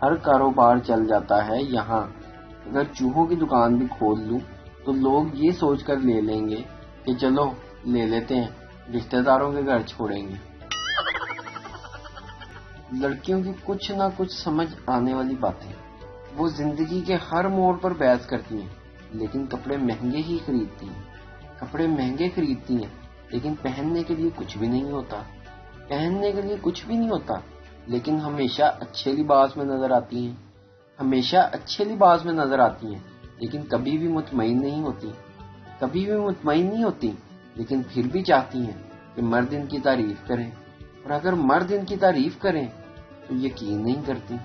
ہر کاروبار چل جاتا ہے یہاں۔ اگر چوہوں کی دکان بھی کھول لوں تو لوگ یہ سوچ کر لے لیں گے کہ چلو لے لیتے ہیں، رشتہ داروں کے گھر چھوڑیں گے۔ لڑکیوں کی کچھ نہ کچھ سمجھ آنے والی باتیں۔ وہ زندگی کے ہر موڑ پر بحث کرتی ہیں لیکن کپڑے مہنگے ہی خریدتی ہیں۔ کپڑے مہنگے خریدتی ہیں لیکن پہننے کے لیے کچھ بھی نہیں ہوتا۔ پہننے کے لیے کچھ بھی نہیں ہوتا لیکن ہمیشہ اچھے لباس میں نظر آتی ہیں۔ ہمیشہ اچھے لباس میں نظر آتی ہیں لیکن کبھی بھی مطمئن نہیں ہوتی۔ کبھی بھی مطمئن نہیں ہوتی لیکن پھر بھی چاہتی ہیں کہ مرد ان کی تعریف کریں، اور اگر مرد ان کی تعریف کریں تو یقین نہیں کرتی۔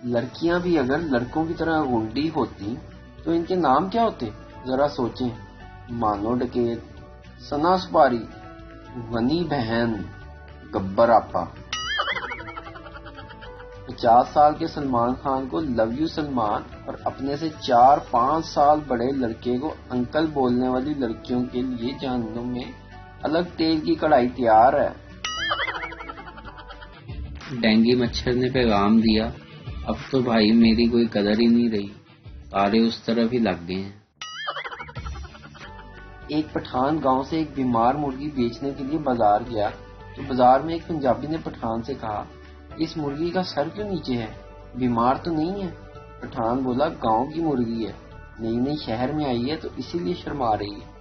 لڑکیاں بھی اگر لڑکوں کی طرح گنڈی ہوتی تو ان کے نام کیا ہوتے؟ ذرا سوچیں۔ مانو ڈکیت، ثنا سپاری، غنی بہن، گبر آپا۔ 50 سال کے سلمان خان کو لو یو سلمان اور اپنے سے 4-5 سال بڑے لڑکے کو انکل بولنے والی لڑکیوں کے لیے جہنم میں الگ تیل کی کڑھائی تیار ہے۔ ڈینگی مچھر نے پیغام دیا، اب تو بھائی میری کوئی قدر ہی نہیں رہی، سارے اس طرف ہی لگ گئے ہیں۔ ایک پٹھان گاؤں سے ایک بیمار مرغی بیچنے کے لیے بازار گیا تو بازار میں ایک پنجابی نے پٹھان سے کہا، اس مرغی کا سر کیوں نیچے ہے؟ بیمار تو نہیں ہے؟ پٹھان بولا، گاؤں کی مرغی ہے، نئی نئی شہر میں آئی ہے تو اسی لیے شرما رہی ہے۔